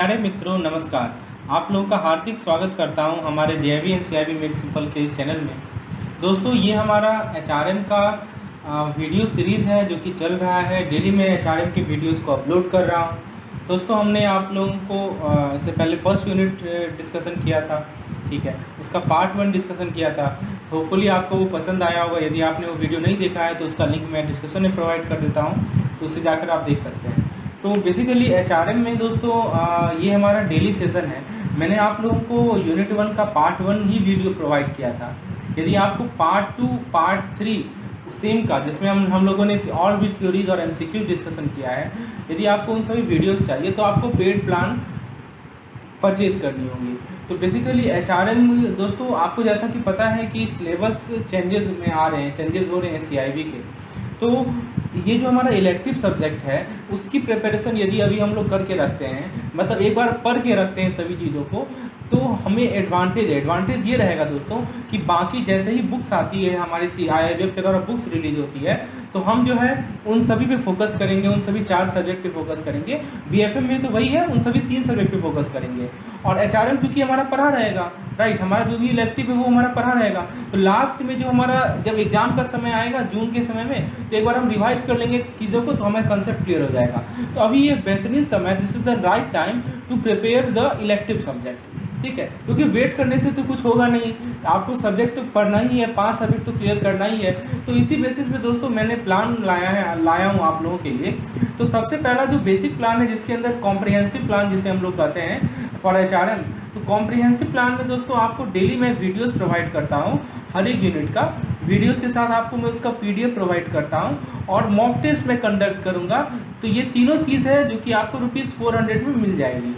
प्यारे मित्रों नमस्कार। आप लोगों का हार्दिक स्वागत करता हूं हमारे JIB and CIB made simple के इस चैनल में। दोस्तों ये हमारा एचआरएम का वीडियो सीरीज़ है जो कि चल रहा है। डेली मैं एचआरएम की वीडियोस को अपलोड कर रहा हूं। दोस्तों हमने आप लोगों को इससे पहले फर्स्ट यूनिट डिस्कशन किया था, ठीक है, उसका पार्ट 1 डिस्कशन किया था। तो होपफुली आपको वो पसंद आया होगा। यदि आपने वो वीडियो नहीं देखा है तो उसका लिंक मैं डिस्क्रिप्शन में प्रोवाइड कर देता हूँ, तो उससे जाकर आप देख सकते हैं। तो बेसिकली एचआरएम में दोस्तों ये हमारा डेली सेशन है। मैंने आप लोगों को यूनिट 1 का पार्ट 1 ही वीडियो प्रोवाइड किया था। यदि आपको पार्ट 2 पार्ट 3 सेम का, जिसमें हम लोगों ने और भी थ्योरीज और एमसीक्यू डिस्कशन किया है, यदि आपको उन सभी वीडियोस चाहिए तो आपको पेड प्लान परचेज करनी होगी। तो बेसिकली एचआरएम दोस्तों आपको जैसा कि पता है कि सिलेबस चेंजेस में आ रहे हैं, चेंजेस हो रहे हैं सीआईबी के। तो ये जो हमारा इलेक्टिव सब्जेक्ट है उसकी प्रिपरेशन यदि अभी हम लोग करके रखते हैं, मतलब एक बार पढ़ के रखते हैं सभी चीज़ों को, तो हमें एडवांटेज ये रहेगा दोस्तों कि बाकी जैसे ही बुक्स आती है, हमारी CIIBF के द्वारा बुक्स रिलीज होती है, तो हम जो है उन सभी पे फोकस करेंगे, उन सभी 4 सब्जेक्ट पे फोकस करेंगे। BFM में तो वही है, उन सभी 3 सब्जेक्ट पे फोकस करेंगे। और एचआरएम चूँकि हमारा पढ़ा रहेगा, राइट, हमारा जो भी इलेक्टिव है वो हमारा पढ़ा रहेगा। तो लास्ट में जो हमारा जब एग्जाम का समय आएगा जून के समय में, तो एक बार हम रिवाइज कर लेंगे चीज़ों को, तो हमारा कंसेप्ट क्लियर हो जाएगा। तो अभी ये बेहतरीन समय, this is the right time to prepare the elective subject, ठीक है, क्योंकि वेट करने से तो कुछ होगा नहीं। आपको सब्जेक्ट तो पढ़ना ही है, 5 सब्जेक्ट तो क्लियर करना ही है। तो इसी बेसिस पे दोस्तों मैंने प्लान लाया हूँ आप लोगों के लिए। तो सबसे पहला जो बेसिक प्लान है, जिसके अंदर कॉम्प्रिहेंसिव प्लान जिसे हम लोग कहते हैं फॉर एचआरएम, तो कॉम्प्रिहेंसिव प्लान में दोस्तों आपको डेली मैं वीडियोस प्रोवाइड करता हूँ। हर एक यूनिट का वीडियोस के साथ आपको मैं उसका PDF प्रोवाइड करता हूँ, और मॉक टेस्ट मैं कंडक्ट करूँगा। तो ये तीनों चीज़ है जो कि आपको ₹400 में मिल जाएगी।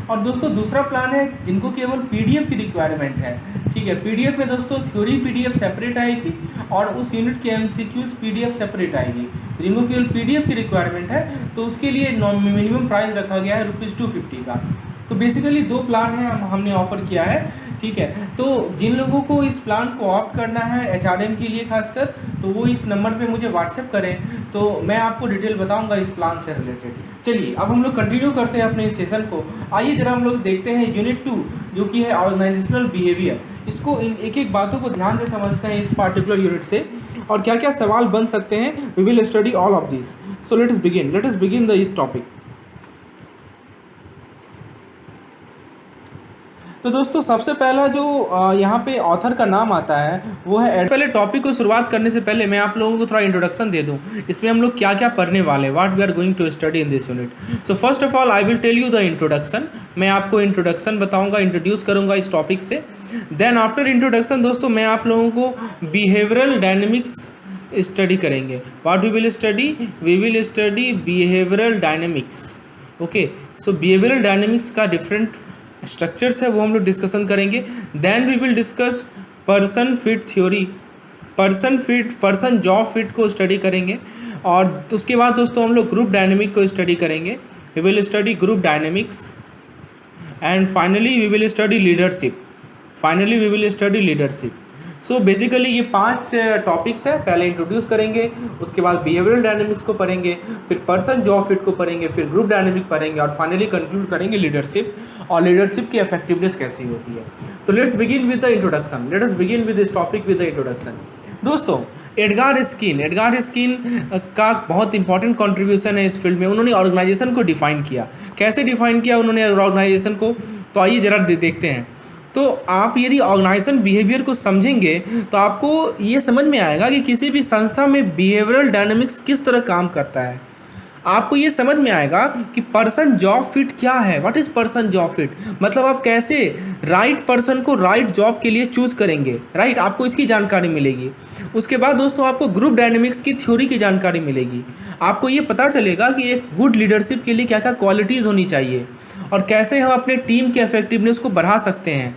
और दोस्तों दूसरा प्लान है जिनको केवल PDF की रिक्वायरमेंट है, ठीक है। PDF में दोस्तों थ्योरी PDF सेपरेट आएगी और उस यूनिट के MCQs PDF सेपरेट आएगी। जिनको केवल PDF की रिक्वायरमेंट है तो उसके लिए मिनिमम प्राइस रखा गया है ₹250 का। तो बेसिकली 2 प्लान है हमने ऑफर किया है, ठीक है। तो जिन लोगों को इस प्लान को ऑप्ट करना है एचआरएम के लिए खासकर, तो वो इस नंबर पे मुझे व्हाट्सएप करें, तो मैं आपको डिटेल बताऊंगा इस प्लान से रिलेटेड। चलिए अब हम लोग कंटिन्यू करते हैं अपने इस सेशन को। आइए जरा हम लोग देखते हैं यूनिट 2 जो कि है ऑर्गेनाइजेशनल बिहेवियर। इसको एक एक बातों को ध्यान से समझते हैं इस पार्टिकुलर यूनिट से, और क्या क्या सवाल बन सकते हैं। We will study all of this. So let us begin the topic. तो दोस्तों सबसे पहला जो यहाँ पे ऑथर का नाम आता है वो है। पहले टॉपिक को शुरुआत करने से पहले मैं आप लोगों को थोड़ा इंट्रोडक्शन दे दूँ, इसमें हम लोग क्या क्या पढ़ने वाले हैं, what we are going to study in this unit. So first of all I will tell you the introduction. मैं आपको इंट्रोडक्शन बताऊँगा, इंट्रोड्यूस करूँगा इस टॉपिक से। देन आफ्टर इंट्रोडक्शन दोस्तों मैं आप लोगों को बिहेवियरल डायनेमिक्स स्टडी करेंगे। What we will study behavioural dynamics. Okay, so behavioural dynamics का डिफरेंट स्ट्रक्चर्स है वो हम लोग डिस्कशन करेंगे। Then we will discuss person fit theory, person job fit को स्टडी करेंगे। और उसके बाद दोस्तों हम लोग ग्रुप डायनेमिक को स्टडी करेंगे। We will study group dynamics and finally we will study leadership. So basically ये 5 टॉपिक्स है। पहले इंट्रोड्यूस करेंगे, उसके बाद बिहेवियरल डायनेमिक्स को पढ़ेंगे, फिर पर्सन जॉब फिट को पढ़ेंगे, फिर ग्रुप डायनेमिक पढ़ेंगे, और फाइनली कंक्लूड करेंगे लीडरशिप, और लीडरशिप की इफेक्टिवनेस कैसी होती है। तो let's begin with the introduction. दोस्तों एडगार स्किन का बहुत इंपॉर्टेंट कंट्रीब्यूशन है इस फील्ड में। उन्होंने ऑर्गेनाइजेशन को डिफाइन किया। कैसे डिफाइन किया उन्होंने ऑर्गेनाइजेशन को, तो आइए जरा देखते हैं। तो आप यदि ऑर्गेनाइजेशन बिहेवियर को समझेंगे तो आपको ये समझ में आएगा कि किसी भी संस्था में बिहेवियरल डायनामिक्स किस तरह काम करता है। आपको ये समझ में आएगा कि पर्सन जॉब फिट क्या है। What is person job fit, मतलब आप कैसे राइट पर्सन को राइट जॉब के लिए चूज़ करेंगे, राइट, आपको इसकी जानकारी मिलेगी। उसके बाद दोस्तों आपको ग्रुप डायनेमिक्स की थ्योरी की जानकारी मिलेगी। आपको ये पता चलेगा कि एक गुड लीडरशिप के लिए क्या क्या क्वालिटीज़ होनी चाहिए, और कैसे हम अपने टीम के इफेक्टिवनेस को बढ़ा सकते हैं।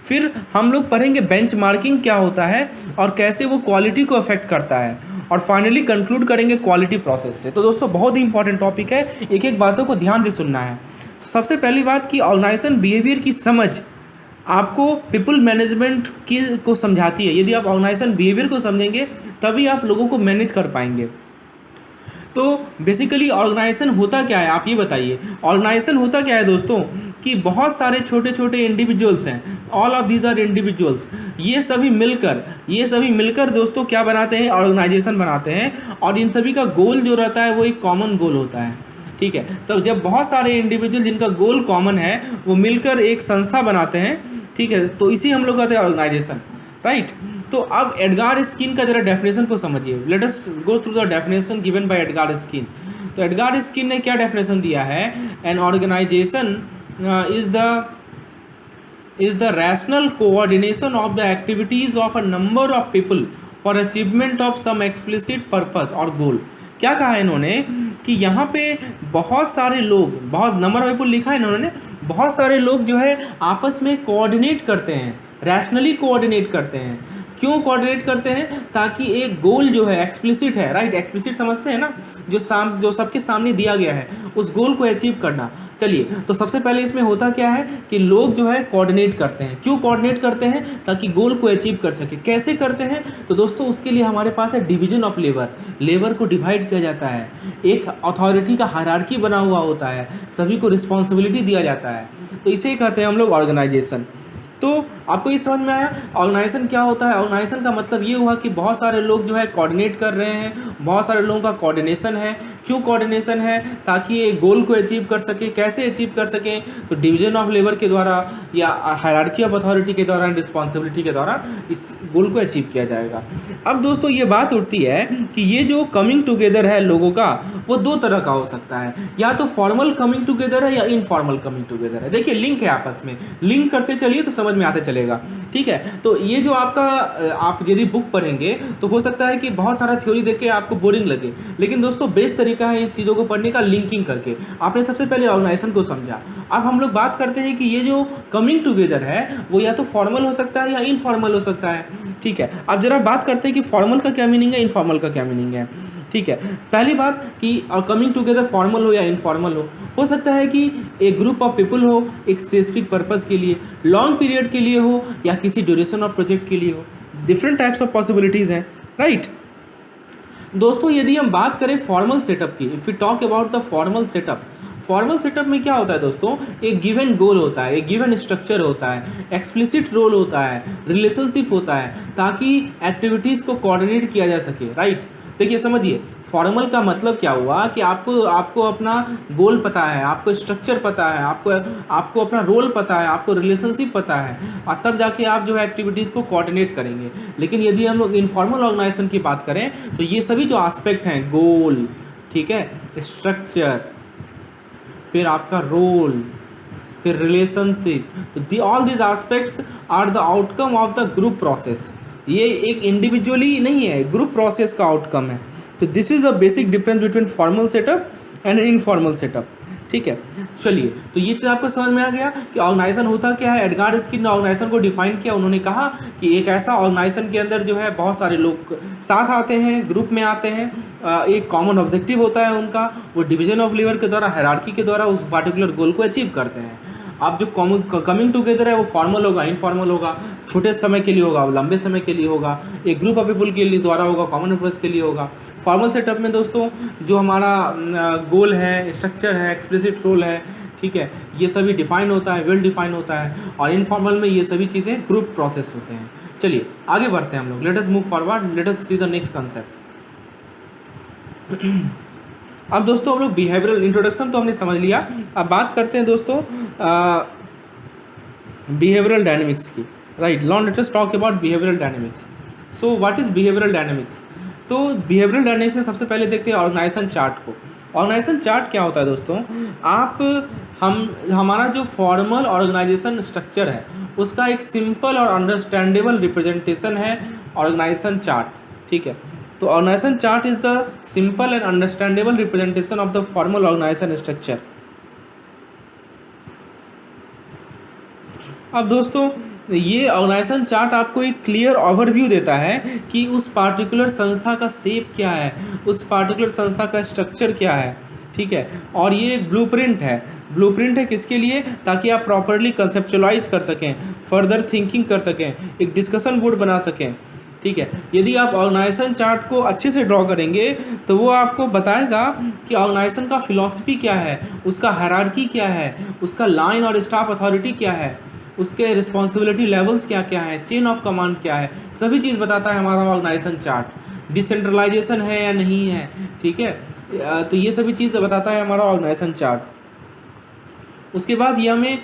फिर हम लोग पढ़ेंगे बेंचमार्किंग क्या होता है और कैसे वो क्वालिटी को अफेक्ट करता है, और फाइनली कंक्लूड करेंगे क्वालिटी प्रोसेस से। तो दोस्तों बहुत ही इंपॉर्टेंट टॉपिक है, एक एक बातों को ध्यान से सुनना है। तो सबसे पहली बात कि ऑर्गेनाइजेशन बिहेवियर की समझ आपको पीपल मैनेजमेंट की को समझाती है। यदि आप ऑर्गेनाइजेशन बिहेवियर को समझेंगे तभी आप लोगों को मैनेज कर पाएंगे। तो बेसिकली ऑर्गेनाइजेशन होता क्या है, आप ये बताइए। ऑर्गेनाइजेशन होता क्या है दोस्तों कि बहुत सारे छोटे छोटे इंडिविजुअल्स हैं, all of these are individuals, ये सभी मिलकर दोस्तों क्या बनाते हैं, ऑर्गेनाइजेशन बनाते हैं। और इन सभी का गोल जो रहता है वो एक कॉमन गोल होता है, ठीक है। तो जब बहुत सारे इंडिविजुअल जिनका गोल कॉमन है वो मिलकर एक संस्था बनाते हैं, ठीक है, तो इसी हम लोग कहते हैं ऑर्गेनाइजेशन, राइट। तो अब एडगार स्किन का जरा डेफिनेशन को समझिए। Let us go through the definition given by Edgar Schein. तो एडगार स्किन ने क्या डेफिनेशन दिया है, an organisation is the rational coordination of the activities of a number of people for achievement of some explicit purpose और goal। क्या कहा है इन्होंने कि यहाँ पे बहुत सारे लोग, बहुत नंबर ऑफ पीपल लिखा है इन्होंने, बहुत सारे लोग जो है आपस में कोऑर्डिनेट करते हैं, रैशनली कोऑर्डिनेट करते हैं। क्यों कोऑर्डिनेट करते हैं, ताकि एक गोल जो है एक्सप्लिसिट है, राइट, एक्सप्लिसिट समझते हैं ना, जो सबके सामने दिया गया है उस गोल को अचीव करना। चलिए, तो सबसे पहले इसमें होता क्या है कि लोग जो है कोऑर्डिनेट करते हैं। क्यों कोऑर्डिनेट करते हैं, ताकि गोल को अचीव कर सके। कैसे करते हैं, तो दोस्तों उसके लिए हमारे पास है डिवीजन ऑफ लेबर को डिवाइड किया जाता है, एक अथॉरिटी का हायरार्की बना हुआ होता है, सभी को रिस्पॉन्सिबिलिटी दिया जाता है, तो इसे कहते हैं हम लोग ऑर्गेनाइजेशन। तो आपको ये समझ में आया ऑर्गेनाइजेशन क्या होता है। ऑर्गेनाइजेशन का मतलब ये हुआ कि बहुत सारे लोग जो है कोऑर्डिनेट कर रहे हैं, बहुत सारे लोगों का कोऑर्डिनेशन है। क्यों कोऑर्डिनेशन है, ताकि ये गोल को अचीव कर सके। कैसे अचीव कर सकें, तो डिवीजन ऑफ लेबर के द्वारा या हायरार्की ऑफ अथॉरिटी के द्वारा, रिस्पॉन्सिबिलिटी के द्वारा इस गोल को अचीव किया जाएगा। अब दोस्तों ये बात उठती है कि ये जो कमिंग टुगेदर है लोगों का, वो दो तरह का हो सकता है, या तो फॉर्मल कमिंग टुगेदर है या इनफॉर्मल कमिंग टुगेदर है। देखिए लिंक है आपस में, लिंक करते चलिए तो समझ में आते चलेगा, ठीक है। तो ये जो आपका आप यदि बुक पढ़ेंगे तो हो सकता है कि बहुत सारा थ्योरी देख के आपको बोरिंग लगे, लेकिन दोस्तों बेस्ट तरीका है इस चीज़ों को पढ़ने का लिंकिंग करके। आपने सबसे पहले ऑर्गेनाइजेशन को समझा। अब हम लोग बात करते हैं कि ये जो कमिंग टुगेदर है वो या तो फॉर्मल हो सकता है या इनफॉर्मल हो सकता है, ठीक है। अब जरा बात करते हैं कि फॉर्मल का क्या मीनिंग है, इनफॉर्मल का क्या मीनिंग है, ठीक है। पहली बात कि कमिंग टुगेदर फॉर्मल हो या इनफॉर्मल हो सकता है कि एक ग्रुप ऑफ पीपल हो एक स्पेसिफिक पर्पस के लिए, लॉन्ग पीरियड के लिए हो या किसी ड्यूरेशन ऑफ प्रोजेक्ट के लिए हो। डिफरेंट टाइप्स ऑफ पॉसिबिलिटीज़ हैं, राइट। दोस्तों यदि हम बात करें फॉर्मल सेटअप की, if you talk about the formal setup में क्या होता है दोस्तों, एक गिवन गोल होता है, एक गिवन स्ट्रक्चर होता है, एक्सप्लिसिट रोल होता है, रिलेशनशिप होता है, ताकि एक्टिविटीज़ को कोऑर्डिनेट किया जा सके, राइट। देखिए समझिए, फॉर्मल का मतलब क्या हुआ कि आपको अपना गोल पता है, आपको स्ट्रक्चर पता है, आपको अपना रोल पता है, आपको रिलेशनशिप पता है, और तब जाके आप जो है एक्टिविटीज़ को कोऑर्डिनेट करेंगे। लेकिन यदि हम लोग इनफॉर्मल ऑर्गेनाइजेशन की बात करें तो ये सभी जो एस्पेक्ट हैं, गोल, ठीक है, स्ट्रक्चर, फिर आपका रोल, फिर relationship, all this aspects are the outcome of the group process. ये एक इंडिविजुअली नहीं है, ग्रुप प्रोसेस का आउटकम है। तो this is the basic difference between formal setup and informal setup, ठीक है। चलिए, तो ये चीज़ आपको समझ में आ गया कि ऑर्गेनाइजेशन होता क्या है। एडगार स्किन ने ऑर्गेनाइजेशन को डिफाइन किया। उन्होंने कहा कि एक ऐसा ऑर्गेनाइजेशन के अंदर जो है बहुत सारे लोग साथ आते हैं, ग्रुप में आते हैं, एक कॉमन ऑब्जेक्टिव होता है उनका, वो डिवीजन ऑफ लेबर के द्वारा, हायरार्की के द्वारा उस पार्टिकुलर गोल को अचीव करते हैं। अब जो कमिंग टुगेदर है वो फॉर्मल होगा, इनफॉर्मल होगा, छोटे समय के लिए होगा, लंबे समय के लिए होगा, एक ग्रुप ऑफ पीपल के लिए द्वारा होगा, कॉमन पर्पस के लिए होगा। फॉर्मल सेटअप में दोस्तों जो हमारा गोल है, स्ट्रक्चर है, एक्सप्लिसिट रोल है, ठीक है, ये सभी डिफाइन होता है, वेल डिफाइन होता है। और इनफॉर्मल में ये सभी चीज़ें ग्रुप प्रोसेस होते हैं। चलिए आगे बढ़ते हैं हम लोग। Let us move forward, let us see the next concept. अब दोस्तों हम लोग बिहेवियरल इंट्रोडक्शन तो हमने समझ लिया। अब बात करते हैं दोस्तों बिहेवियरल डायनेमिक्स की, right. Let us talk about behavioural dynamics. So what is behavioural dynamics. तो बिहेवियरल डायनेमिक्स में सबसे पहले देखते हैं ऑर्गेनाइजेशन चार्ट को। ऑर्गेनाइजेशन चार्ट क्या होता है दोस्तों, हमारा जो फॉर्मल ऑर्गेनाइजेशन स्ट्रक्चर है उसका एक सिंपल और अंडरस्टैंडेबल रिप्रेजेंटेशन है ऑर्गेनाइजेशन चार्ट, ठीक है। तो organisation chart is the simple and understandable representation of the formal organisation structure. अब दोस्तों ये ऑर्गेनाइजेशन चार्ट आपको एक क्लियर ओवरव्यू देता है कि उस पार्टिकुलर संस्था का शेप क्या है, उस पार्टिकुलर संस्था का स्ट्रक्चर क्या है, ठीक है। और ये एक ब्लूप्रिंट है। ब्लूप्रिंट है किसके लिए, ताकि आप प्रॉपरली कंसेप्चुअलाइज कर सकें, फर्दर थिंकिंग कर सकें, एक डिस्कशन बोर्ड बना सकें, ठीक है। यदि आप ऑर्गेनाइजेशन चार्ट को अच्छे से ड्रॉ करेंगे तो वो आपको बताएगा कि ऑर्गेनाइजेशन का फिलॉसफी क्या है, उसका हायरार्की क्या है, उसका लाइन और स्टाफ अथॉरिटी क्या है, उसके रिस्पॉन्सिबिलिटी लेवल्स क्या क्या है, चेन ऑफ कमांड क्या है, सभी चीज़ बताता है हमारा ऑर्गेनाइजेशन चार्ट। डिसेंट्रलाइजेशन है या नहीं है, ठीक है, तो ये सभी चीज़ बताता है हमारा ऑर्गेनाइजेशन चार्ट। उसके बाद ये हमें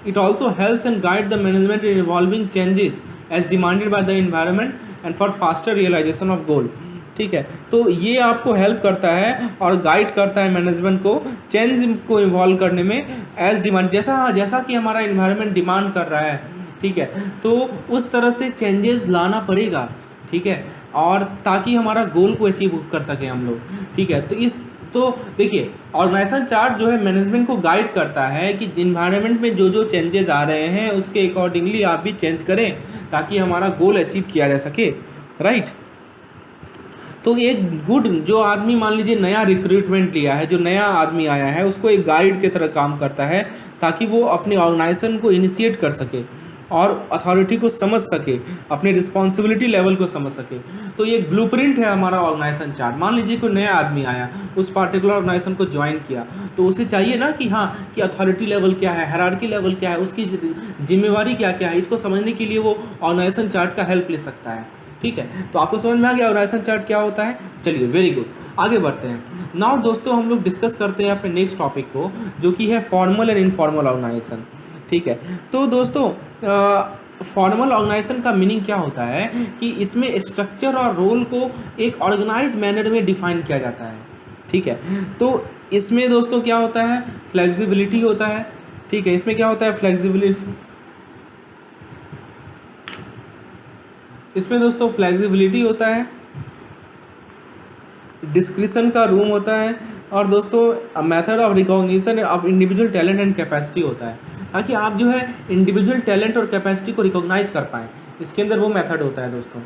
it also helps and guide the management in evolving changes as demanded by the environment and for faster realisation of goal, ठीक है। तो ये आपको हेल्प करता है और गाइड करता है मैनेजमेंट को चेंज को इन्वॉल्व करने में एज डिमांड, जैसा कि हमारा इन्वायरमेंट डिमांड कर रहा है, ठीक है, तो उस तरह से चेंजेस लाना पड़ेगा, ठीक है, और ताकि हमारा गोल को अचीव कर सकें हम लोग, ठीक है। तो देखिए ऑर्गेनाइजेशन चार्ट जो है मैनेजमेंट को गाइड करता है कि इन्वायरमेंट में जो जो चेंजेस आ रहे हैं उसके अकॉर्डिंगली आप भी चेंज करें ताकि हमारा गोल अचीव किया जा सके, राइट। तो एक गुड जो आदमी मान लीजिए नया रिक्रूटमेंट लिया है, जो नया आदमी आया है, उसको एक गाइड की तरह काम करता है ताकि वो अपने ऑर्गेनाइजेशन को इनिशिएट कर सके और अथॉरिटी को समझ सके, अपने रिस्पॉन्सिबिलिटी लेवल को समझ सके। तो ये एक ब्लूप्रिंट है हमारा ऑर्गेनाइजेशन चार्ट। मान लीजिए कोई नया आदमी आया, उस पार्टिकुलर ऑर्गेनाइजेशन को ज्वाइन किया, तो उसे चाहिए ना कि हाँ कि अथॉरिटी लेवल क्या है, हायरार्की लेवल क्या है, उसकी जिम्मेवारी क्या क्या है, इसको समझने के लिए वो ऑर्गेनाइजेशन चार्ट का हेल्प ले सकता है, ठीक है। तो आपको समझ में आ गया ऑर्गेनाइजेशन चार्ट क्या होता है। चलिए वेरी गुड, आगे बढ़ते हैं। नाउ दोस्तों हम लोग डिस्कस करते हैं अपने नेक्स्ट टॉपिक को, जो कि है फॉर्मल एंड इनफॉर्मल ऑर्गेनाइजेशन, ठीक है। तो दोस्तों फॉर्मल ऑर्गेनाइजेशन का मीनिंग क्या होता है कि इसमें स्ट्रक्चर और रोल को एक ऑर्गेनाइज मैनर में डिफाइन किया जाता है, ठीक है। तो इसमें दोस्तों क्या होता है, फ्लेक्सिबिलिटी होता है, ठीक है। इसमें क्या होता है, फ्लेक्सिबिलिटी, इसमें दोस्तों फ्लेक्सिबिलिटी होता है, डिस्क्रिशन का रूम होता है, और दोस्तों method of recognition of individual talent and capacity होता है, ताकि आप जो है इंडिविजुअल टैलेंट और कैपेसिटी को रिकॉग्नाइज कर पाएँ। इसके अंदर वो मेथड होता है दोस्तों।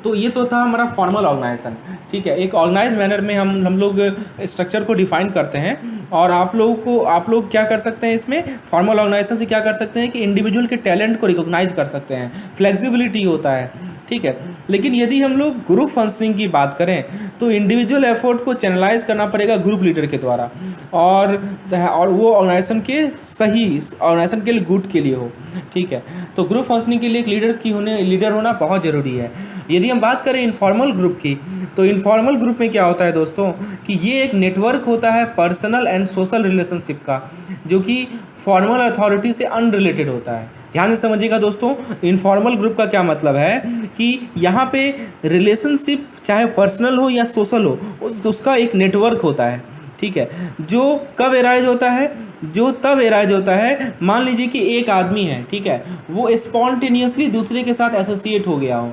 तो ये तो था हमारा फॉर्मल ऑर्गेनाइजेशन, ठीक है। एक ऑर्गेनाइज मैनर में हम लोग स्ट्रक्चर को डिफाइन करते हैं, और आप लोग क्या कर सकते हैं इसमें फॉर्मल ऑर्गेनाइजेशन से क्या कर सकते हैं कि इंडिविजुअल के टैलेंट को रिकॉग्नाइज कर सकते हैं, फ्लेक्सिबिलिटी होता है, ठीक है। लेकिन यदि हम लोग ग्रुप फंक्शनिंग की बात करें तो इंडिविजुअल एफर्ट को चैनलाइज करना पड़ेगा ग्रुप लीडर के द्वारा, और वो ऑर्गेनाइजेशन के सही, ऑर्गेनाइजेशन के लिए गुड के लिए हो, ठीक है। तो ग्रुप फंक्शनिंग के लिए एक लीडर होना बहुत ज़रूरी है। यदि हम बात करें इनफॉर्मल ग्रुप की, तो इनफॉर्मल ग्रुप में क्या होता है दोस्तों कि ये एक नेटवर्क होता है पर्सनल एंड सोशल रिलेशनशिप का, जो कि फॉर्मल अथॉरिटी से अनरिलेटेड होता है। ध्यान से समझिएगा दोस्तों, इनफॉर्मल ग्रुप का क्या मतलब है कि यहाँ पे रिलेशनशिप चाहे पर्सनल हो या सोशल हो, उसका एक नेटवर्क होता है, ठीक है। जो कब एराइज होता है, जो तब एराइज होता है मान लीजिए कि एक आदमी है, ठीक है, वो स्पॉन्टेनियसली दूसरे के साथ एसोसिएट हो गया हो,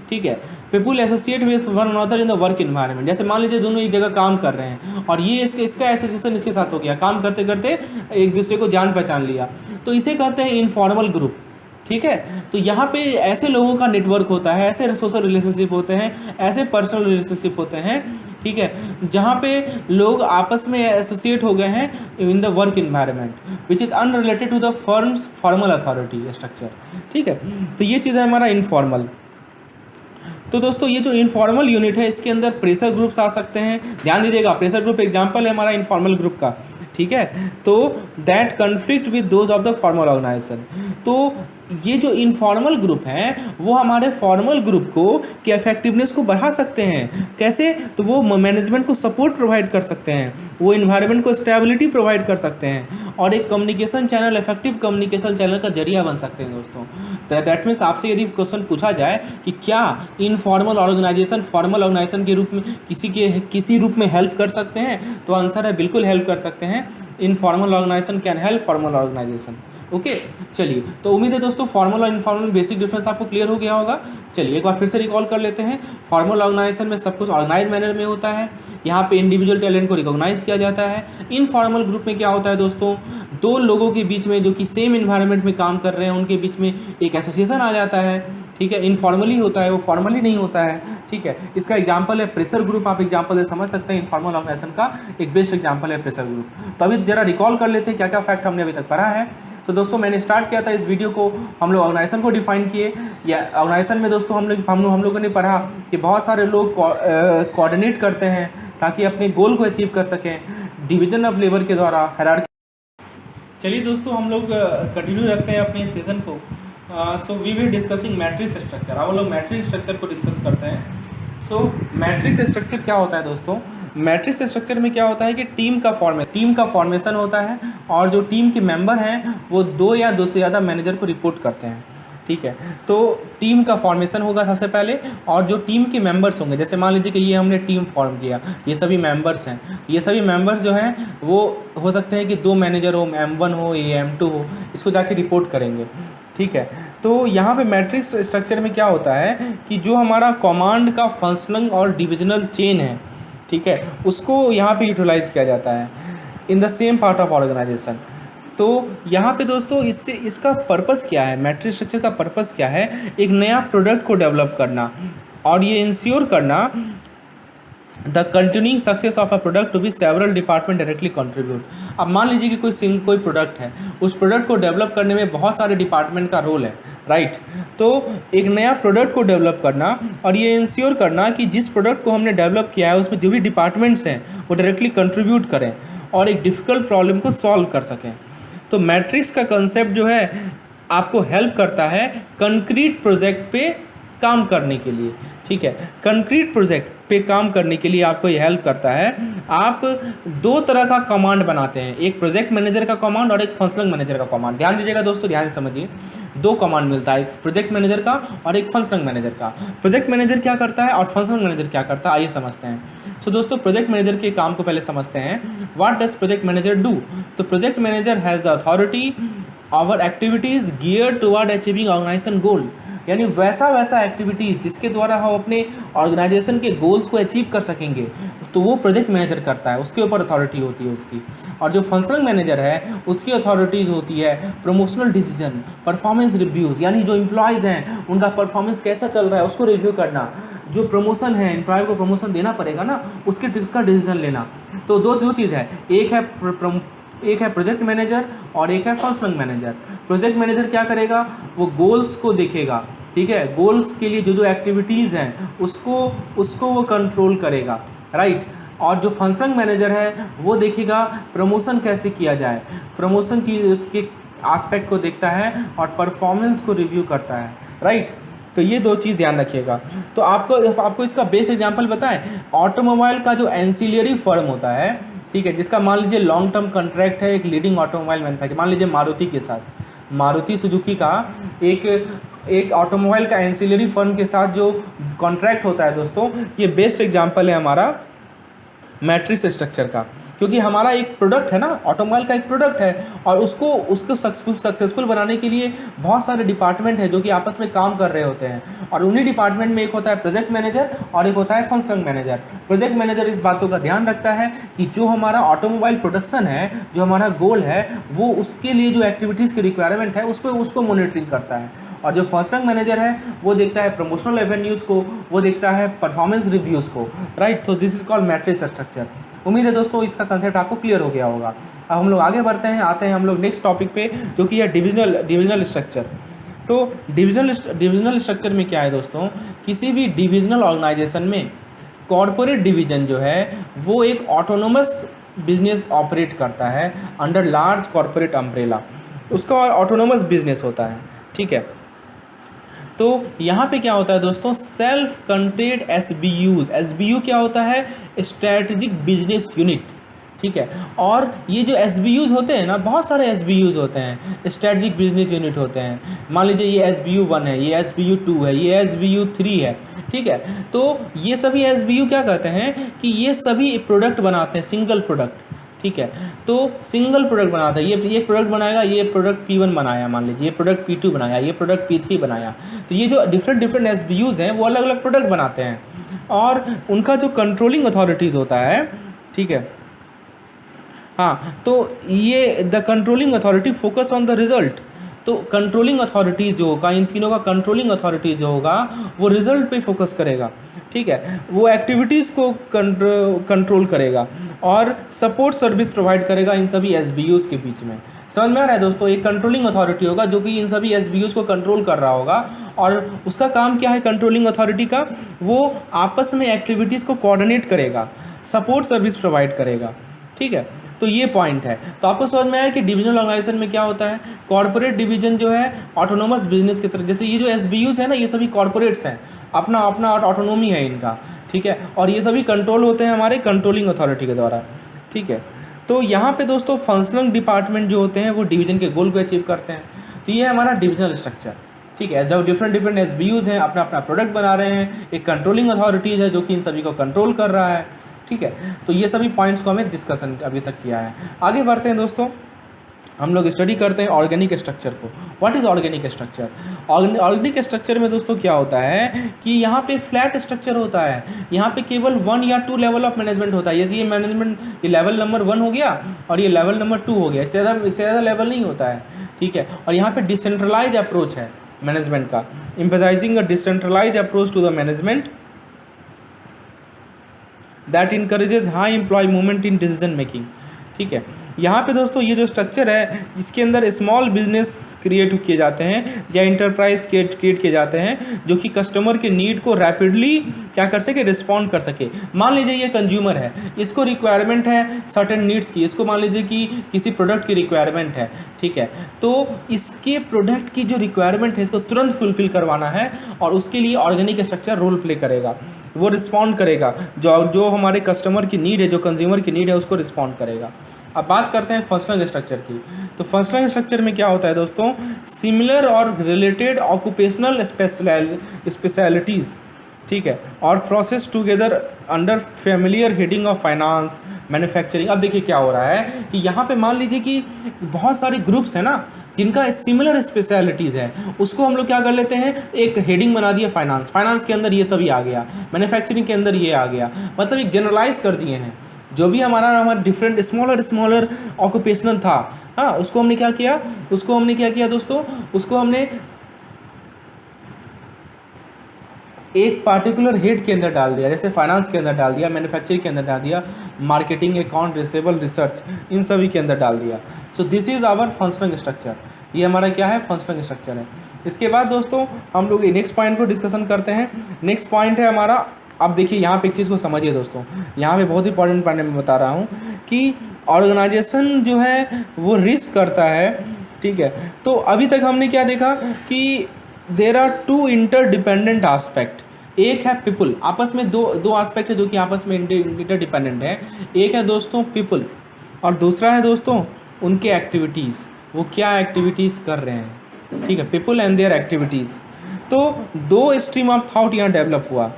ठीक है। People associate with one another in the work environment. जैसे मान लीजिए दोनों एक जगह काम कर रहे हैं और ये इसका एसोसिएशन इसके साथ हो गया, काम करते करते एक दूसरे को जान पहचान लिया, तो इसे कहते हैं इनफॉर्मल ग्रुप, ठीक है। तो यहाँ पे ऐसे लोगों का नेटवर्क होता है, ऐसे सोशल रिलेशनशिप होते हैं, ऐसे पर्सनल रिलेशनशिप होते हैं, ठीक है, जहाँ पे लोग आपस में एसोसिएट हो गए हैं in the work environment which is unrelated to the firm's formal authority structure, ठीक है। तो ये चीज़ है हमारा इनफॉर्मल। तो दोस्तों ये जो इनफॉर्मल यूनिट है इसके अंदर प्रेशर ग्रुप्स आ सकते हैं। ध्यान दीजिएगा, प्रेशर ग्रुप एग्जांपल है हमारा इनफॉर्मल ग्रुप का, ठीक है। तो that conflict with those of the formal organisation. तो ये जो इनफॉर्मल ग्रुप हैं वो हमारे फॉर्मल ग्रुप को की इफेक्टिवनेस को बढ़ा सकते हैं। कैसे? तो वो मैनेजमेंट को सपोर्ट प्रोवाइड कर सकते हैं, वो इन्वायरमेंट को स्टेबिलिटी प्रोवाइड कर सकते हैं, और एक communication channel, effective communication channel का जरिया बन सकते हैं दोस्तों। दैट मीन्स आपसे यदि क्वेश्चन पूछा जाए कि क्या इनफॉर्मल ऑर्गेनाइजेशन फॉर्मल ऑर्गेनाइजेशन के रूप में किसी रूप में हेल्प कर सकते हैं, तो आंसर है बिल्कुल हेल्प कर सकते हैं। Informal organisation can help formal organisation. Okay, चलिए, तो उम्मीद है दोस्तों फॉर्मल और इनफॉर्मल बेसिक डिफरेंस आपको क्लियर हो गया होगा। चलिए एक बार फिर से रिकॉल कर लेते हैं। फॉर्मल ऑर्गेनाइजेशन में सब कुछ ऑर्गेनाइज मैनर में होता है, यहाँ पे इंडिविजुअल टैलेंट को रिकॉग्नाइज किया जाता है। इनफॉर्मल ग्रुप में क्या होता है दोस्तों, दो लोगों के बीच में जो कि सेम इन्वायरमेंट में काम कर रहे हैं उनके बीच में एक एसोसिएशन आ जाता है, ठीक है। इनफॉर्मली होता है, वो फॉर्मली नहीं होता है, ठीक है। इसका एग्जांपल है प्रेशर ग्रुप, आप एग्जांपल से समझ सकते हैं। इनफॉर्मल ऑर्गेनाइजेशन का एक बेस्ट एग्जांपल है प्रेशर ग्रुप। तो अभी जरा रिकॉल कर लेते हैं क्या क्या फैक्ट हमने अभी तक पढ़ा है। तो दोस्तों मैंने स्टार्ट किया था इस वीडियो को, हम लोग ऑर्गेनाइजेशन को डिफाइन किए, या ऑर्गेनाइजेशन में दोस्तों हम लोगों ने पढ़ा कि बहुत सारे लोग कोऑर्डिनेट करते हैं ताकि अपने गोल को अचीव कर सकें डिवीजन ऑफ लेबर के द्वारा, हायरार्की। चलिए दोस्तों हम लोग कंटिन्यू रखते हैं अपने सेशन को। So we will discussing matrix structure. अब हम लोग मैट्रिक्स स्ट्रक्चर को डिस्कस करते हैं। सो मैट्रिक्स स्ट्रक्चर क्या होता है दोस्तों? मैट्रिक्स स्ट्रक्चर में क्या होता है कि टीम का फॉर्मेशन होता है, और जो टीम के मेंबर हैं वो 2 या 2 से ज़्यादा मैनेजर को रिपोर्ट करते हैं, ठीक है। तो टीम का फॉर्मेशन होगा सबसे पहले, और जो टीम के मेंबर्स होंगे, जैसे मान लीजिए कि ये हमने टीम फॉर्म किया, ये सभी मेंबर्स हैं, ये सभी मेंबर्स जो हैं वो हो सकते हैं कि 2 मैनेजर हो, M1 हो या M2 हो, इसको जाके रिपोर्ट करेंगे, ठीक है। तो यहाँ पे मैट्रिक्स स्ट्रक्चर में क्या होता है कि जो हमारा कमांड का फंक्शनल और डिविजनल चेन है, ठीक है, उसको यहाँ पे यूटिलाइज किया जाता है in the same part of organisation. तो यहाँ पे दोस्तों इसका पर्पस क्या है, मैट्रिक्स स्ट्रक्चर का पर्पस क्या है? एक नया प्रोडक्ट को डेवलप करना, और ये इंश्योर करना the continuing success of a product to be several department directly contribute. अब मान लीजिए कि कोई प्रोडक्ट है, उस प्रोडक्ट को डेवलप करने में बहुत सारे डिपार्टमेंट का रोल है, राइट। तो एक नया प्रोडक्ट को डेवलप करना और ये इंश्योर करना कि जिस प्रोडक्ट को हमने डेवलप किया है उसमें जो भी डिपार्टमेंट्स हैं वो डायरेक्टली कंट्रीब्यूट करें और एक डिफ़िकल्ट प्रॉब्लम को सॉल्व कर सकें। तो मैट्रिक्स का कंसेप्ट जो है आपको हेल्प करता है कंक्रीट प्रोजेक्ट पे काम करने के लिए, ठीक है। कंक्रीट प्रोजेक्ट पे काम करने के लिए आपको ये हेल्प करता है। आप 2 तरह का कमांड बनाते हैं, एक प्रोजेक्ट मैनेजर का कमांड और एक फंक्शनल मैनेजर का कमांड। ध्यान दीजिएगा दोस्तों, ध्यान से समझिए, 2 कमांड मिलता है, एक प्रोजेक्ट मैनेजर का और एक फंक्शनल मैनेजर का। प्रोजेक्ट मैनेजर क्या करता है और फंक्शनल मैनेजर क्या करता है, आइए समझते हैं। तो दोस्तों प्रोजेक्ट मैनेजर के काम को पहले समझते हैं। What does project manager do? तो project manager has the authority over activities gear toward achieving organization goal, यानी वैसा एक्टिविटीज़ जिसके द्वारा हम अपने ऑर्गेनाइजेशन के गोल्स को अचीव कर सकेंगे, तो वो प्रोजेक्ट मैनेजर करता है, उसके ऊपर अथॉरिटी होती है उसकी। और जो फंक्शनल मैनेजर है उसकी अथॉरिटीज़ होती है प्रमोशनल डिसीजन, परफॉर्मेंस रिव्यूज़, यानी जो एम्प्लॉयज़ हैं उनका परफॉर्मेंस कैसा चल रहा है उसको रिव्यू करना, जो प्रमोशन है, एम्प्लॉय को प्रमोशन देना पड़ेगा ना, उसके ट्रिक्स का डिसीजन लेना। तो दो चीज़ है, एक है प्रोजेक्ट मैनेजर और एक है फंक्शनल मैनेजर। प्रोजेक्ट मैनेजर क्या करेगा? वो गोल्स को देखेगा, ठीक है, गोल्स के लिए जो एक्टिविटीज़ हैं उसको वो कंट्रोल करेगा, राइट। और जो फंक्शनल मैनेजर है वो देखेगा प्रमोशन कैसे किया जाए, प्रमोशन के एस्पेक्ट को देखता है और परफॉर्मेंस को रिव्यू करता है, राइट। तो ये 2 चीज़ ध्यान रखिएगा। तो आपको इसका बेस्ट एग्जांपल बताएं, ऑटोमोबाइल का जो एंसिलियरी फर्म होता है, ठीक है, जिसका मान लीजिए लॉन्ग टर्म कॉन्ट्रैक्ट है एक लीडिंग ऑटोमोबाइल मैन्युफैक्चरर, मान लीजिए मारुति के साथ, मारुति सुजुकी का एक ऑटोमोबाइल का एंसिलरी फर्म के साथ जो कॉन्ट्रैक्ट होता है दोस्तों, ये बेस्ट एग्जांपल है हमारा मैट्रिक्स स्ट्रक्चर का। क्योंकि हमारा एक प्रोडक्ट है ना, ऑटोमोबाइल का एक प्रोडक्ट है, और उसको सक्सेसफुल बनाने के लिए बहुत सारे डिपार्टमेंट है जो कि आपस में काम कर रहे होते हैं, और उन्हीं डिपार्टमेंट में एक होता है प्रोजेक्ट मैनेजर और एक होता है फंक्शनल मैनेजर। प्रोजेक्ट मैनेजर इस बातों का ध्यान रखता है कि जो हमारा ऑटोमोबाइल प्रोडक्शन है, जो हमारा गोल है, वो उसके लिए जो एक्टिविटीज़ की रिक्वायरमेंट है उस पर उसको मॉनिटरिंग करता है। और जो फंक्शनल मैनेजर है वो देखता है प्रमोशनल रेवेन्यूज़ को, वो देखता है परफॉर्मेंस रिव्यूज़ को, राइट। तो this is called matrix structure. उम्मीद है दोस्तों इसका कंसेप्ट आपको क्लियर हो गया होगा। अब हम लोग आगे बढ़ते हैं, आते हैं हम लोग नेक्स्ट टॉपिक पे, जो कि है डिविजनल स्ट्रक्चर। तो डिविजनल स्ट्रक्चर में क्या है दोस्तों, किसी भी डिविजनल ऑर्गेनाइजेशन में कॉरपोरेट डिवीजन जो है वो एक ऑटोनोमस बिजनेस ऑपरेट करता है अंडर लार्ज कॉरपोरेट अम्ब्रेला, उसका ऑटोनोमस बिजनेस होता है, ठीक है। तो यहाँ पे क्या होता है दोस्तों, सेल्फ कंटेन्ड SBU क्या होता है, स्ट्रैटेजिक बिजनेस यूनिट, ठीक है। और ये जो SBUs होते हैं ना, बहुत सारे SBUs होते हैं, स्ट्रैटेजिक बिजनेस यूनिट होते हैं। मान लीजिए ये SBU1 है, ये SBU2 है, ये SBU3 है, ठीक है। तो ये सभी SBU क्या कहते हैं कि ये सभी प्रोडक्ट बनाते हैं, सिंगल प्रोडक्ट, ठीक है। तो सिंगल प्रोडक्ट बनाता है, ये प्रोडक्ट बनाएगा, ये प्रोडक्ट P1 बनाया, मान लीजिए ये प्रोडक्ट P2 बनाया, ये प्रोडक्ट P3 बनाया। तो ये जो डिफरेंट SBUs हैं वो अलग अलग प्रोडक्ट बनाते हैं, और उनका जो कंट्रोलिंग अथॉरिटीज़ होता है, ठीक है। हाँ, तो ये the controlling authority focus on the result. तो कंट्रोलिंग अथॉरिटीज़ जो होगा, इन तीनों का कंट्रोलिंग अथॉरिटी जो होगा वो रिजल्ट पे फोकस करेगा, ठीक है। वो एक्टिविटीज़ को कंट्रोल करेगा और सपोर्ट सर्विस प्रोवाइड करेगा इन सभी SBUs के बीच में, समझ में आ रहा है दोस्तों। एक कंट्रोलिंग अथॉरिटी होगा जो कि इन सभी एसबीयूज को कंट्रोल कर रहा होगा, और उसका काम क्या है कंट्रोलिंग अथॉरिटी का, वो आपस में एक्टिविटीज़ को कोऑर्डिनेट करेगा, सपोर्ट सर्विस प्रोवाइड करेगा। ठीक है, तो ये पॉइंट है। तो आपको समझ में आया कि डिविजनल ऑर्गेनाइजेशन में क्या होता है। कॉर्पोरेट डिवीजन जो है ऑटोनोमस बिजनेस की तरह, जैसे ये जो एसबीयूज है ना, ये सभी कॉर्पोरेट्स हैं, अपना अपना ऑटोनोमी है इनका। ठीक है, और ये सभी कंट्रोल होते हैं हमारे कंट्रोलिंग अथॉरिटी के द्वारा। ठीक है, तो यहाँ पे दोस्तों फंक्शनल डिपार्टमेंट जो होते हैं वो डिवीजन के गोल को अचीव करते हैं। तो ये है हमारा डिविजनल स्ट्रक्चर। ठीक है, जब डिफरेंट एसबीयूज हैं, अपना अपना प्रोडक्ट बना रहे हैं, एक कंट्रोलिंग अथॉरिटीज़ है जो कि इन सभी को कंट्रोल कर रहा है। ठीक है, तो ये सभी पॉइंट्स को हमें डिस्कशन अभी तक किया है। आगे बढ़ते हैं दोस्तों, हम लोग स्टडी करते हैं ऑर्गेनिक स्ट्रक्चर को। What is organic structure? Organic structure में दोस्तों क्या होता है कि यहाँ पे फ्लैट स्ट्रक्चर होता है, यहाँ पे केवल 1 या 2 लेवल ऑफ मैनेजमेंट होता है। जैसे ये मैनेजमेंट, ये लेवल नंबर 1 हो गया और ये लेवल नंबर 2 हो गया, इससे ज़्यादा लेवल नहीं होता है। ठीक है, और यहाँ पे डिसेंट्रलाइज अप्रोच है मैनेजमेंट का, emphasising a decentralise approach to the management that encourages high employ movement in decision making. ठीक है, यहाँ पे दोस्तों ये जो स्ट्रक्चर है इसके अंदर स्मॉल बिजनेस क्रिएट किए जाते हैं या इंटरप्राइज क्रिएट किए जाते हैं जो कि कस्टमर के नीड को रैपिडली क्या कर सके, रिस्पॉन्ड कर सके। मान लीजिए ये कंज्यूमर है, इसको रिक्वायरमेंट है सर्टेन नीड्स की, इसको मान लीजिए कि किसी प्रोडक्ट की रिक्वायरमेंट है। ठीक है, तो इसके प्रोडक्ट की जो रिक्वायरमेंट है इसको तुरंत फुलफिल करवाना है, और उसके लिए ऑर्गेनिक स्ट्रक्चर रोल प्ले करेगा, वो रिस्पॉन्ड करेगा, जो हमारे कस्टमर की नीड है, जो कंज्यूमर की नीड है उसको रिस्पॉन्ड करेगा। अब बात करते हैं फंक्शनल स्ट्रक्चर की। तो फंक्शनल स्ट्रक्चर में क्या होता है दोस्तों, सिमिलर और रिलेटेड ऑक्यूपेशनल स्पेशलिटीज़, ठीक है, और process together under familiar heading of finance, manufacturing. अब देखिए क्या हो रहा है कि यहाँ पे मान लीजिए कि बहुत सारे ग्रुप्स हैं ना जिनका सिमिलर स्पेशलिटीज़ है, उसको हम लोग क्या कर लेते हैं, एक हेडिंग बना दिया फाइनेंस, फाइनेंस के अंदर ये सभी आ गया, मैन्युफैक्चरिंग के अंदर ये आ गया, मतलब एक जनरलाइज कर दिए हैं। जो भी हमारा डिफरेंट स्मॉलर ऑक्यूपेशनल था, हाँ, उसको हमने क्या किया दोस्तों, उसको हमने एक पार्टिकुलर हेड के अंदर डाल दिया, जैसे फाइनेंस के अंदर डाल दिया, मैन्युफैक्चरिंग के अंदर डाल दिया, मार्केटिंग, अकाउंट रिसेबल, रिसर्च, इन सभी के अंदर डाल दिया। So this is our functional structure. ये हमारा क्या है, फंक्शनल स्ट्रक्चर है। इसके बाद दोस्तों हम लोग नेक्स्ट पॉइंट को डिस्कशन करते हैं। नेक्स्ट पॉइंट है हमारा, अब देखिए यहाँ पे एक चीज़ को समझिए दोस्तों, यहाँ पे बहुत इंपॉर्टेंट पॉइंट मैं बता रहा हूँ कि ऑर्गेनाइजेशन जो है वो रिस्क करता है। ठीक है, तो अभी तक हमने क्या देखा कि देर आर 2 इंटरडिपेंडेंट आस्पेक्ट। एक है पीपल, आपस में दो आस्पेक्ट है जो कि आपस में इंटरडिपेंडेंट है। एक है दोस्तों पीपल, और दूसरा है दोस्तों उनके एक्टिविटीज़, वो क्या एक्टिविटीज़ कर रहे हैं। ठीक है, पीपल एंड देयर एक्टिविटीज़। तो 2 स्ट्रीम ऑफ थॉट यहाँ डेवलप हुआ,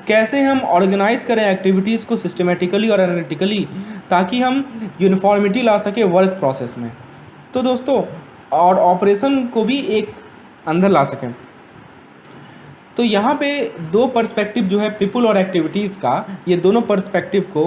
कैसे हम ऑर्गेनाइज करें एक्टिविटीज़ को सिस्टमेटिकली और एनालिटिकली, ताकि हम यूनिफॉर्मिटी ला सके वर्क प्रोसेस में, तो दोस्तों और ऑपरेशन को भी एक अंदर ला सकें। तो यहाँ पे 2 पर्सपेक्टिव जो है पीपल और एक्टिविटीज़ का, ये दोनों पर्सपेक्टिव को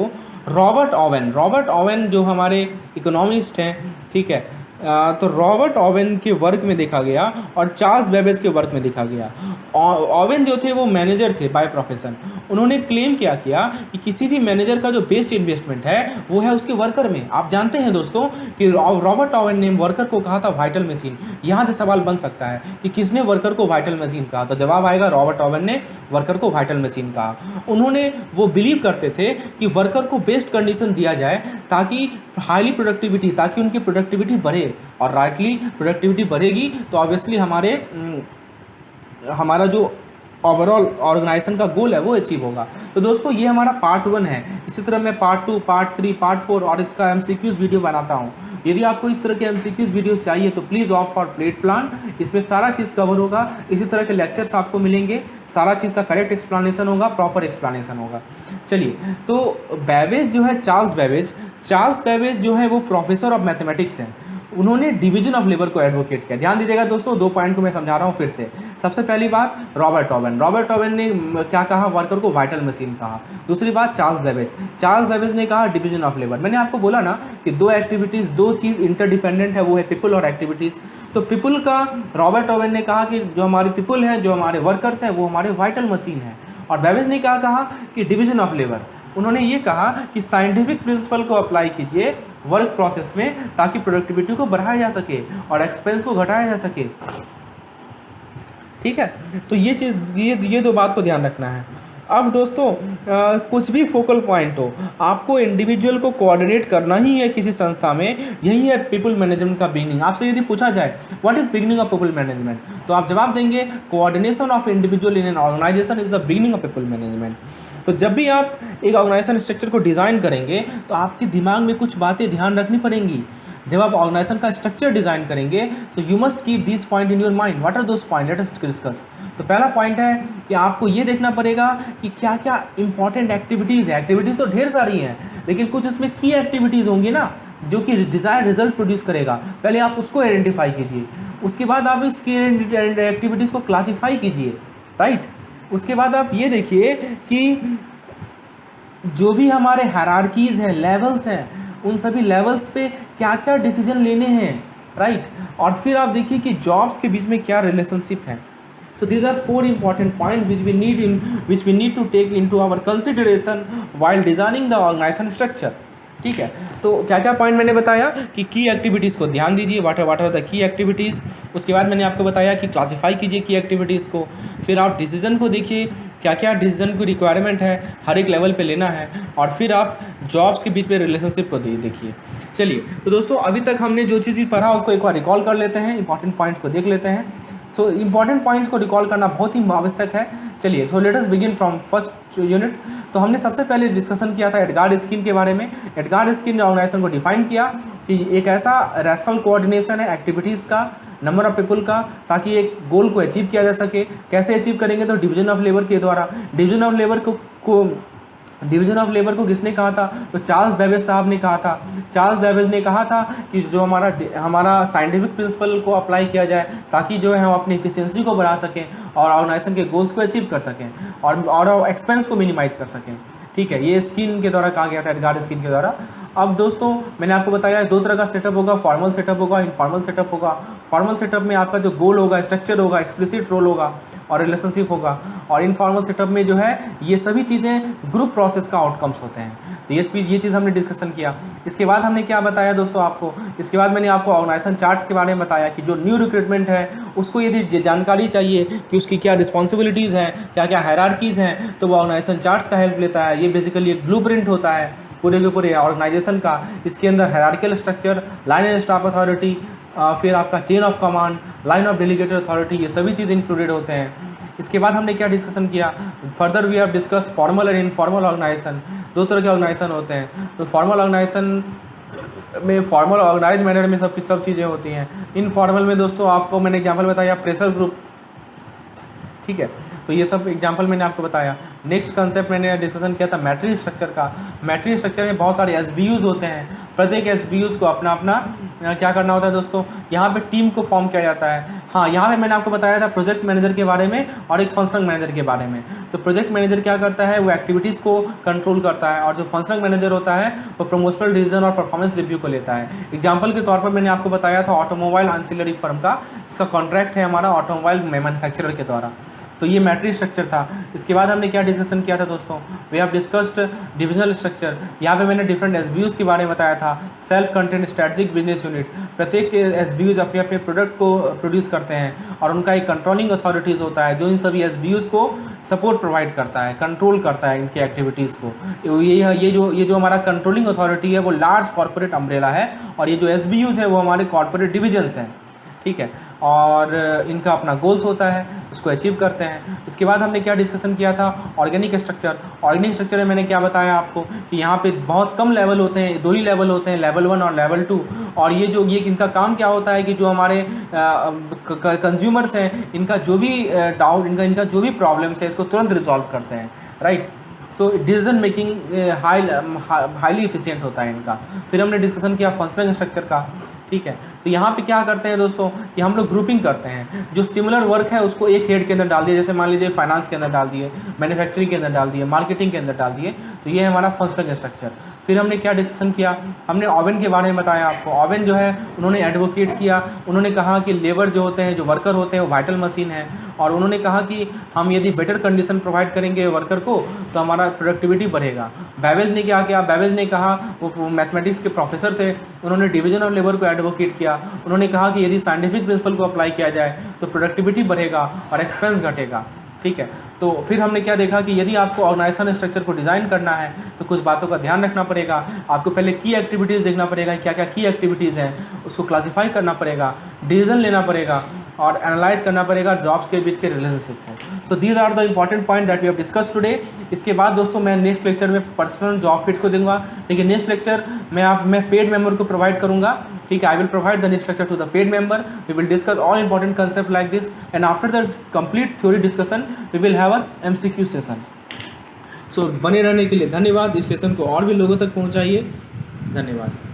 रॉबर्ट ओवन जो हमारे इकोनॉमिस्ट हैं, ठीक है, तो रॉबर्ट ओवन के वर्क में देखा गया और चार्ल्स बेबेज के वर्क में देखा गया। ओवन जो थे वो मैनेजर थे बाय प्रोफेशन। उन्होंने क्लेम क्या किया कि किसी भी मैनेजर का जो बेस्ट इन्वेस्टमेंट है वो है उसके वर्कर में। आप जानते हैं दोस्तों कि रॉबर्ट ओवन ने वर्कर को कहा था वाइटल मशीन। यहाँ से सवाल बन सकता है कि किसने वर्कर को वाइटल मशीन कहा, तो जवाब आएगा रॉबर्ट ओवन ने वर्कर को वाइटल मशीन कहा। उन्होंने वो बिलीव करते थे कि वर्कर को बेस्ट कंडीशन दिया जाए ताकि हाईली प्रोडक्टिविटी, ताकि उनकी प्रोडक्टिविटी बढ़े, और राइटली प्रोडक्टिविटी बढ़ेगी तो ऑब्वियसली हमारा जो ओवरऑल ऑर्गेनाइजेशन का गोल है वो अचीव होगा। तो दोस्तों ये हमारा पार्ट 1 है। इसी तरह मैं पार्ट 2, पार्ट 3, पार्ट 4 और इसका MCQs वीडियो बनाता हूँ। यदि आपको इस तरह के MCQs वीडियोस चाहिए तो please opt for plate plan, इसमें सारा चीज़ कवर होगा। इसी तरह के लेक्चर्स आपको मिलेंगे, सारा चीज़ का करेक्ट एक्सप्लेनेशन होगा, प्रॉपर एक्सप्लेनेशन होगा। चलिए, तो बेबेज जो है, चार्ल्स बेबेज जो है वो प्रोफेसर ऑफ मैथमेटिक्स हैं। उन्होंने डिवीजन ऑफ लेबर को एडवोकेट किया। ध्यान दीजिएगा दोस्तों, 2 पॉइंट को मैं समझा रहा हूँ फिर से। सबसे पहली बात रॉबर्ट ओवन ने क्या कहा, वर्कर को वाइटल मशीन कहा। दूसरी बात चार्ल्स बेबेज ने कहा डिवीजन ऑफ लेबर। मैंने आपको बोला ना कि 2 एक्टिविटीज़, 2 चीज़ इंटरडिपेंडेंट है, वो है पीपल और एक्टिविटीज़। तो पीपल का रॉबर्ट ओवन ने कहा कि जो हमारे पीपल हैं, जो हमारे वर्कर्स हैं, वो हमारे वाइटल मशीन हैं। और बेबेज ने कहा कि डिवीजन ऑफ लेबर। उन्होंने ये कहा कि साइंटिफिक प्रिंसिपल को अप्लाई कीजिए, वर्क प्रोसेस में, ताकि प्रोडक्टिविटी को बढ़ाया जा सके और एक्सपेंस को घटाया जा सके। ठीक है, तो ये चीज़ ये दो बात को ध्यान रखना है। अब दोस्तों कुछ भी फोकल पॉइंट हो, आपको इंडिविजुअल को कोऑर्डिनेट करना ही है किसी संस्था में। यही है पीपल मैनेजमेंट का बिगिनिंग। आपसे यदि पूछा जाए what is beginning of people management, तो आप जवाब देंगे coordination of individual in an organisation is the beginning of people management. तो जब भी आप एक ऑर्गेनाइजेशन स्ट्रक्चर को डिज़ाइन करेंगे तो आपके दिमाग में कुछ बातें ध्यान रखनी पड़ेंगी। जब आप ऑर्गेनाइजेशन का स्ट्रक्चर डिज़ाइन करेंगे तो you must keep this point in your mind. What are those point, let us discuss. तो पहला पॉइंट है कि आपको ये देखना पड़ेगा कि क्या क्या इंपॉर्टेंट एक्टिविटीज़ है। एक्टिविटीज़ तो ढेर सारी हैं, लेकिन कुछ इसमें की एक्टिविटीज़ होंगी ना जो कि डिज़ायर रिजल्ट प्रोड्यूस करेगा। पहले आप उसको आइडेंटिफाई कीजिए, उसके बाद आप इस की एक्टिविटीज़ को क्लासीफाई कीजिए, राइट। उसके बाद आप ये देखिए कि जो भी हमारे हायरार्कीज़ हैं, लेवल्स हैं, उन सभी लेवल्स पे क्या क्या डिसीजन लेने हैं, राइट। और फिर आप देखिए कि जॉब्स के बीच में क्या रिलेशनशिप है। So these are 4 important points which we need to take into our consideration while designing the organization structure। ठीक है, तो क्या क्या पॉइंट मैंने बताया कि की एक्टिविटीज़ को ध्यान दीजिए, what are the key activities. उसके बाद मैंने आपको बताया कि क्लासीफाई कीजिए की एक्टिविटीज़ को। फिर आप डिसीजन को देखिए, क्या क्या डिसीजन की रिक्वायरमेंट है, हर एक लेवल पे लेना है। और फिर आप जॉब्स के बीच में रिलेशनशिप को देखिए। चलिए, तो दोस्तों अभी तक हमने जो चीज़ पढ़ा उसको एक बार रिकॉल कर लेते हैं, इंपॉर्टेंट पॉइंट्स को देख लेते हैं। सो इंपॉर्टेंट पॉइंट्स को रिकॉल करना बहुत ही आवश्यक है। चलिए, सो let us begin from first unit. तो हमने सबसे पहले डिस्कशन किया था एडगार्ड स्किन के बारे में। एडगार्ड स्किन ने ऑर्गेनाइजेशन को डिफाइन किया कि एक ऐसा रैशनल कोऑर्डिनेशन है एक्टिविटीज़ का, नंबर ऑफ पीपल का, ताकि एक गोल को अचीव किया जा सके। कैसे अचीव करेंगे, तो डिवीजन ऑफ लेबर के द्वारा। डिवीजन ऑफ लेबर को किसने कहा था, तो चार्ल्स बेबेज साहब ने कहा था। चार्ल्स बेबेज ने कहा था कि जो हमारा साइंटिफिक प्रिंसिपल को अप्लाई किया जाए, ताकि जो है हम अपनी एफिशिएंसी को बढ़ा सकें और ऑर्गेनाइजेशन के गोल्स को अचीव कर सकें और एक्सपेंस को मिनिमाइज कर सकें। ठीक है, ये स्किन के द्वारा कहा गया था, एडगार्ड स्किन के द्वारा। अब दोस्तों मैंने आपको बताया 2 तरह का सेटअप होगा, फॉर्मल सेटअप होगा, इनफॉर्मल सेटअप होगा। फॉर्मल सेटअप में आपका जो गोल होगा, स्ट्रक्चर होगा, एक्सप्लिसिट रोल होगा और रिलेशनशिप होगा। और इनफॉर्मल सेटअप में जो है ये सभी चीज़ें ग्रुप प्रोसेस का आउटकम्स होते हैं। तो ये चीज़ हमने डिस्कशन किया। इसके बाद हमने क्या बताया दोस्तों आपको, इसके बाद मैंने आपको ऑर्गेनाइजेशन चार्ट्स के बारे में बताया कि जो न्यू रिक्रूटमेंट है उसको यदि जानकारी चाहिए कि उसकी क्या रिस्पॉन्सिबिलिटीज़ हैं, क्या क्या हायरार्कीज़ हैं, तो वो ऑर्गेनाइजेशन चार्ट्स का हेल्प लेता है। ये बेसिकली एक ब्लूप्रिंट होता है पूरे के पूरे ऑर्गेनाइजेशन का। इसके अंदर hierarchical structure, line and staff authority, फिर आपका chain of command, line of delegated authority, ये सभी चीज़ इंक्लूडेड होते हैं। इसके बाद हमने क्या डिस्कशन किया, further we have discuss formal and informal organisation. 2 तरह के ऑर्गेनाइजेशन होते हैं। तो फॉर्मल ऑर्गेनाइजेशन में फॉर्मल ऑर्गेनाइज मैनर में सब चीज़ें होती हैं। इनफॉर्मल में दोस्तों आपको मैंने एग्जाम्पल बताया प्रेशर ग्रुप। ठीक है, तो ये सब एग्जाम्पल मैंने आपको बताया। नेक्स्ट कंसेप्ट मैंने डिस्कशन किया था मैट्रिक्स स्ट्रक्चर का। मैट्रिक्स स्ट्रक्चर में बहुत सारे SBUs होते हैं। प्रत्येक SBUs को अपना अपना क्या करना होता है दोस्तों, यहाँ पे टीम को फॉर्म किया जाता है। हाँ, यहाँ पे मैंने आपको बताया था प्रोजेक्ट मैनेजर के बारे में और एक फंक्शनल मैनेजर के बारे में। तो प्रोजेक्ट मैनेजर क्या करता है, वो एक्टिविटीज़ को कंट्रोल करता है, और जो फंक्शनल मैनेजर होता है वो प्रमोशनल डिसीजन और परफॉर्मेंस रिव्यू को लेता है। एग्जाम्पल के तौर पर मैंने आपको बताया था ऑटोमोबाइल एंसिलरी फर्म का, इसका कॉन्ट्रैक्ट है हमारा ऑटोमोबाइल मैन्युफैक्चरर के द्वारा। तो ये मैट्रिक्स स्ट्रक्चर था। इसके बाद हमने क्या डिस्कशन किया था दोस्तों, we have discussed divisional structure. यहाँ पे मैंने डिफरेंट SBUs के बारे में बताया था। Self content strategic business unit, प्रत्येक SBUs अपने अपने प्रोडक्ट को प्रोड्यूस करते हैं और उनका एक कंट्रोलिंग अथॉरिटीज़ होता है जो इन सभी SBUs को सपोर्ट प्रोवाइड करता है, कंट्रोल करता है इनके एक्टिविटीज़ को। ये जो हमारा कंट्रोलिंग अथॉरिटी है वो लार्ज कॉर्पोरेट अम्ब्रेला है, और ये जो SBUs है वो हमारे कॉर्पोरेट डिविजन्स हैं। ठीक है, और इनका अपना गोल्स होता है, उसको अचीव करते हैं। इसके बाद हमने क्या डिस्कशन किया था, ऑर्गेनिक स्ट्रक्चर। ऑर्गेनिक स्ट्रक्चर में मैंने क्या बताया आपको कि यहाँ पे बहुत कम लेवल होते हैं, 2 ही लेवल होते हैं, लेवल 1 और लेवल 2। और ये इनका काम क्या होता है कि जो हमारे कंज्यूमर्स हैं, इनका जो भी डाउट, इनका जो भी प्रॉब्लम्स है, इसको तुरंत रिजॉल्व करते हैं, right. So decision making highly efficient होता है इनका। फिर हमने डिस्कशन किया फंक्शनल स्ट्रक्चर का। ठीक है, तो यहाँ पे क्या करते हैं दोस्तों कि हम लोग ग्रुपिंग करते हैं, जो सिमिलर वर्क है उसको एक हेड के अंदर डाल दिए। जैसे मान लीजिए फाइनेंस के अंदर डाल दिए, मैन्युफैक्चरिंग के अंदर डाल दिए, मार्केटिंग के अंदर डाल दिए। तो ये है हमारा फंक्शनल स्ट्रक्चर। फिर हमने क्या डिस्कशन किया, हमने ओवेन के बारे में बताया आपको। ओवेन जो है उन्होंने एडवोकेट किया, उन्होंने कहा कि लेबर जो होते हैं, जो वर्कर होते हैं, वो वाइटल मशीन है, और उन्होंने कहा कि हम यदि बेटर कंडीशन प्रोवाइड करेंगे वर्कर को तो हमारा प्रोडक्टिविटी बढ़ेगा। बैबेज ने क्या किया, बैबेज ने कहा, वो मैथमेटिक्स के प्रोफेसर थे, उन्होंने डिवीजन ऑफ लेबर को एडवोकेट किया। उन्होंने कहा कि यदि साइंटिफिक प्रिंसिपल को अप्लाई किया जाए तो प्रोडक्टिविटी बढ़ेगा और एक्सपेंस घटेगा। ठीक है, तो फिर हमने क्या देखा कि यदि आपको ऑर्गेनाइजेशन स्ट्रक्चर को डिज़ाइन करना है तो कुछ बातों का ध्यान रखना पड़ेगा। आपको पहले की एक्टिविटीज़ देखना पड़ेगा, क्या क्या की एक्टिविटीज़ हैं, उसको क्लासीफाई करना पड़ेगा, डिसीजन लेना पड़ेगा और एनालाइज करना पड़ेगा जॉब्स के बीच के रिलेशनशिप को। So these are the important point that we have discuss today. इसके बाद दोस्तों मैं नेक्स्ट लेक्चर में पर्सनल जॉब फिट को दूंगा। ठीक है, नेक्स्ट लेक्चर मैं पेड मेंबर को प्रोवाइड करूंगा। ठीक है, I will provide the next lecture to the paid member. We will discuss all important concept like this and after the complete theory discussion we will have a MCQ session. सो बने रहने के लिए धन्यवाद। इस lesson को और भी लोगों तक पहुँचाइए। धन्यवाद।